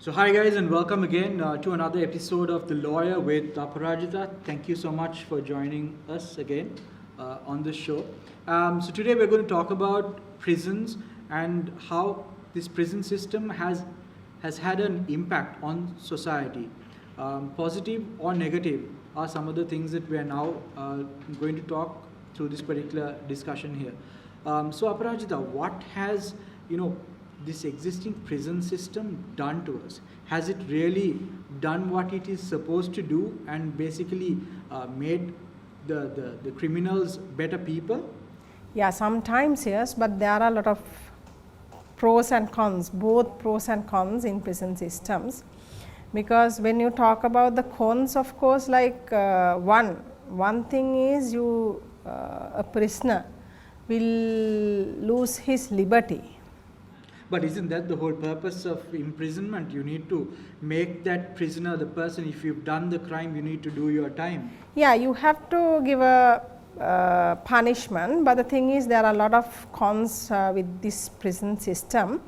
So hi guys and welcome again to another episode of The Lawyer with Aparajita. Thank you so much for joining us again on this show. So today we're going to talk about prisons and how this prison system has had an impact on society. Positive or negative are some of the things that we are now going to talk through this particular discussion here. So Aparajita, what has this existing prison system done to us? Has it really done what it is supposed to do and basically made the criminals better people? Yeah, sometimes yes, but there are a lot of pros and cons, both pros and cons in prison systems. Because when you talk about the cons, of course, like one thing is a prisoner will lose his liberty. But isn't that the whole purpose of imprisonment? You need to make that prisoner, the person, if you've done the crime, you need to do your time. Yeah, you have to give a punishment, but the thing is there are a lot of cons with this prison system,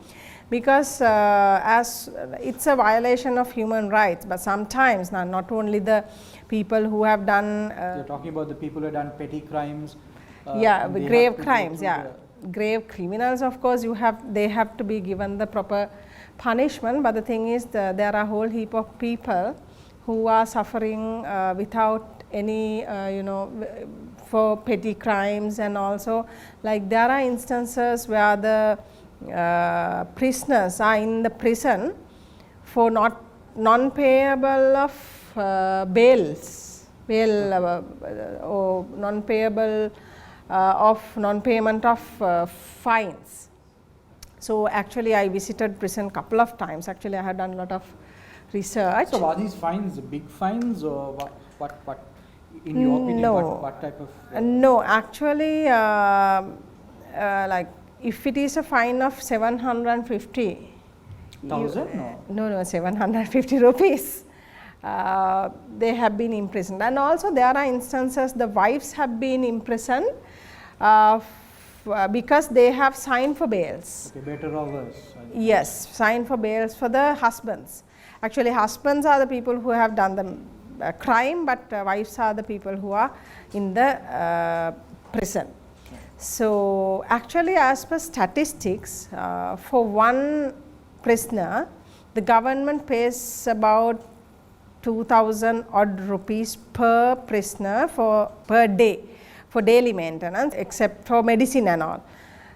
because as it's a violation of human rights, but sometimes not only the people who have done You're talking about the people who have done petty crimes. Grave crimes, grave criminals, of course they have to be given the proper punishment, but the thing is there are a whole heap of people who are suffering without any for petty crimes. And also like there are instances where the prisoners are in the prison for non-payable of bail or non-payable of non-payment of fines. So actually I visited prison couple of times. Actually I had done a lot of research. So are these fines big fines or what in your opinion? No. What type of? No, actually like if it is a fine of 750. No, 750 rupees. They have been imprisoned, and also there are instances the wives have been imprisoned because they have signed for bails. Okay, better or worse? Yes, signed for bails for the husbands. Actually husbands are the people who have done the crime, but wives are the people who are in the prison. So actually as per statistics, for one prisoner the government pays about 2,000 odd rupees per prisoner per day for daily maintenance, except for medicine and all.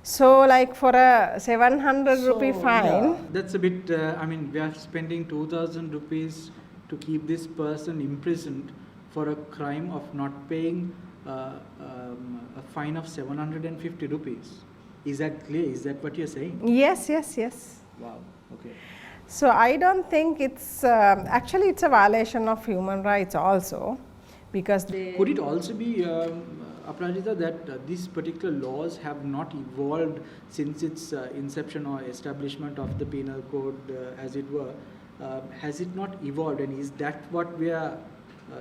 So like for a 700 rupee fine. Yeah, that's a bit, we are spending 2,000 rupees to keep this person imprisoned for a crime of not paying a fine of 750 rupees. Is that clear? Is that what you're saying? Yes. Wow, okay. So I don't think it's actually it's a violation of human rights also, because could it also be Aparajita, that these particular laws have not evolved since its inception or establishment of the penal code, as it were? Has it not evolved, and is that what we are?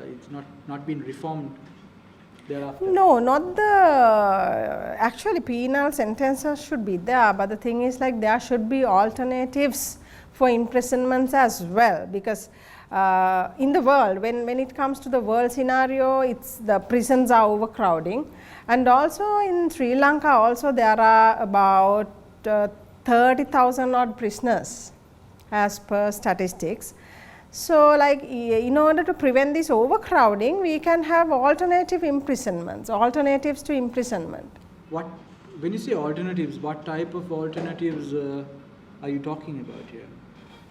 It's not been reformed thereafter? No, not the actually penal sentences should be there, but the thing is like there should be alternatives for imprisonments as well, because in the world, when it comes to the world scenario, it's the prisons are overcrowding, and also in Sri Lanka also there are about 30,000 odd prisoners as per statistics. So like in order to prevent this overcrowding, we can have alternative imprisonments, alternatives to imprisonment. When you say alternatives, what type of alternatives are you talking about here?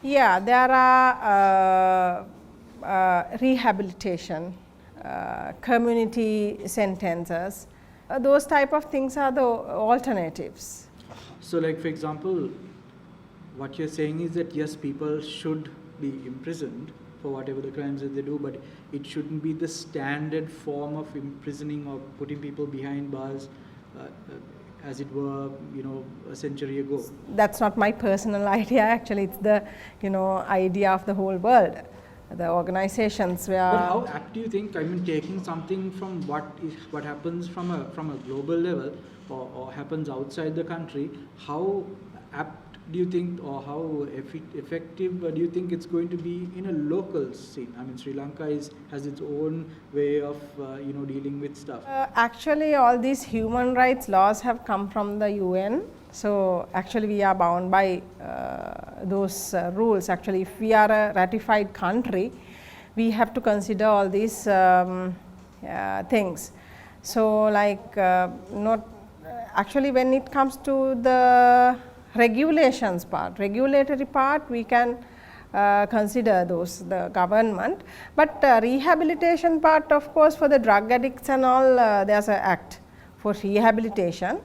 Yeah, there are rehabilitation, community sentences, those type of things are the alternatives. So like for example, what you're saying is that yes, people should be imprisoned for whatever the crimes that they do, but it shouldn't be the standard form of imprisoning or putting people behind bars as it were, a century ago. That's not my personal idea, actually it's the idea of the whole world, the organizations where. But how apt do you think, taking something from what happens from a global level or happens outside the country, how apt do you think, or how effective do you think it's going to be in a local scene? I mean, Sri Lanka has its own way of dealing with stuff. Actually, all these human rights laws have come from the UN. So actually, we are bound by those rules. Actually, if we are a ratified country, we have to consider all these things. So like not actually, when it comes to the regulations part, regulatory part, we can consider those, the government, but rehabilitation part, of course, for the drug addicts and all, there is an act for rehabilitation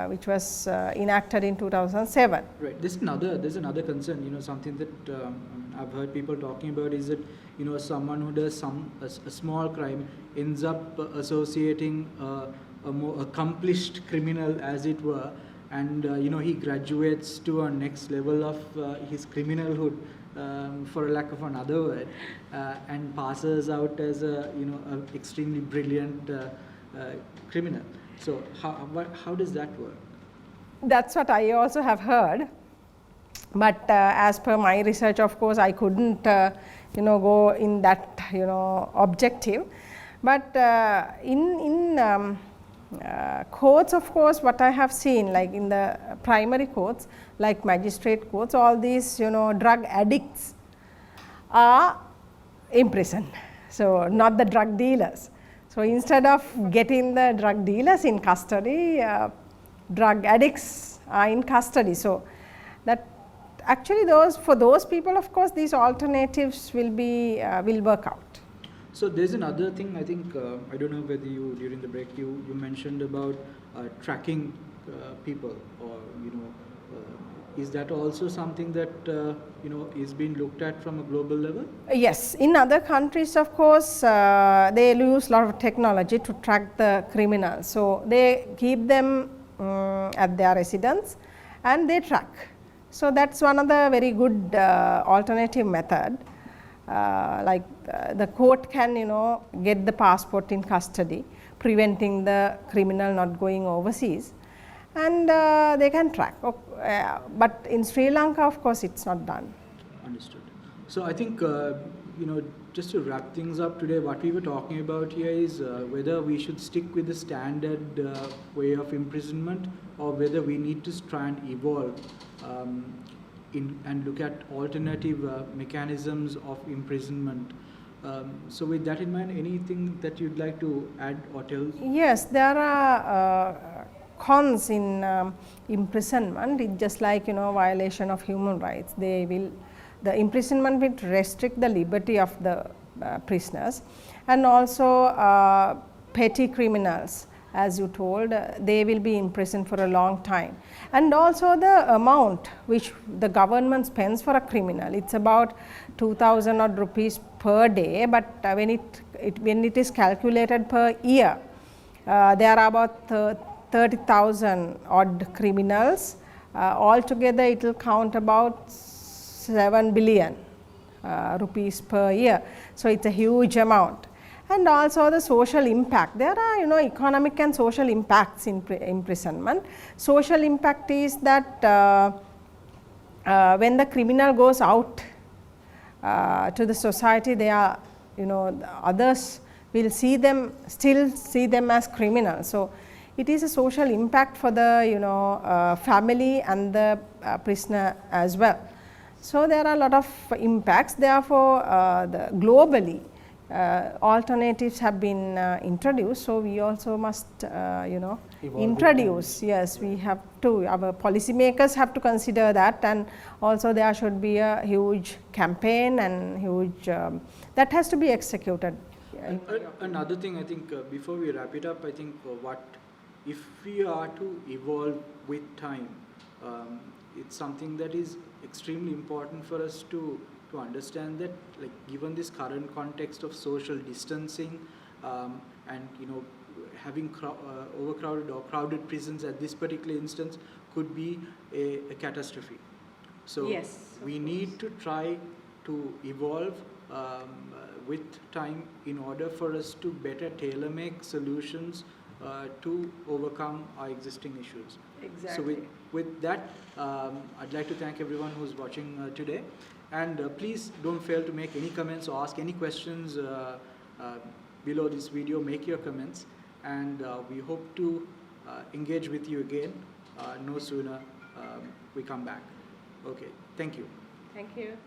which was enacted in 2007. Right. There's another concern. Something that I've heard people talking about is that someone who does a small crime ends up associating a more accomplished criminal, as it were, and he graduates to a next level of his criminalhood, for lack of another word, and passes out as a extremely brilliant criminal. So how does that work? That's what I also have heard, but as per my research, of course, I couldn't go in that objective, but in courts, of course, what I have seen, like in the primary courts, like magistrate courts, all these drug addicts are imprisoned, so not the drug dealers. So instead of getting the drug dealers in custody, drug addicts are in custody. So that actually for those people, of course, these alternatives will work out. So there's another thing, I think, I don't know whether during the break you mentioned about tracking people, or is that also something that is being looked at from a global level? Yes, in other countries, of course, they use a lot of technology to track the criminals. So they keep them at their residence and they track. So that's one of the very good alternative method. Like the court can get the passport in custody, preventing the criminal not going overseas, and they can track. But in Sri Lanka, of course, it's not done. Understood. So I think just to wrap things up today, what we were talking about here is whether we should stick with the standard way of imprisonment, or whether we need to try and evolve and look at alternative mechanisms of imprisonment. So with that in mind, anything that you'd like to add or tell? Yes, there are cons in imprisonment. It's just like violation of human rights. The imprisonment will restrict the liberty of the prisoners, and also petty criminals, as you told, they will be in prison for a long time. And also the amount which the government spends for a criminal, it's about 2,000 odd rupees per day, but when it is calculated per year, there are about 30,000 odd criminals. Altogether it will count about 7 billion rupees per year. So it's a huge amount. And also the social impact. There are economic and social impacts in imprisonment. Social impact is that when the criminal goes out to the society, they are others will still see them as criminals. So it is a social impact for the family and the prisoner as well. So there are a lot of impacts. Therefore, globally, alternatives have been introduced. So we also must introduce. Yes, we have to. Our policymakers have to consider that, and also there should be a huge campaign and huge that has to be executed. Another thing, I think, before we wrap it up, I think if we are to evolve with time, it's something that is extremely important for us to understand that, like, given this current context of social distancing and having overcrowded or crowded prisons at this particular instance could be a catastrophe. So yes, we need to try to evolve with time in order for us to better tailor make solutions to overcome our existing issues. Exactly. So with with that, I'd like to thank everyone who's watching today. And please don't fail to make any comments or ask any questions below this video. Make your comments, and we hope to engage with you again no sooner we come back. Okay, thank you. Thank you.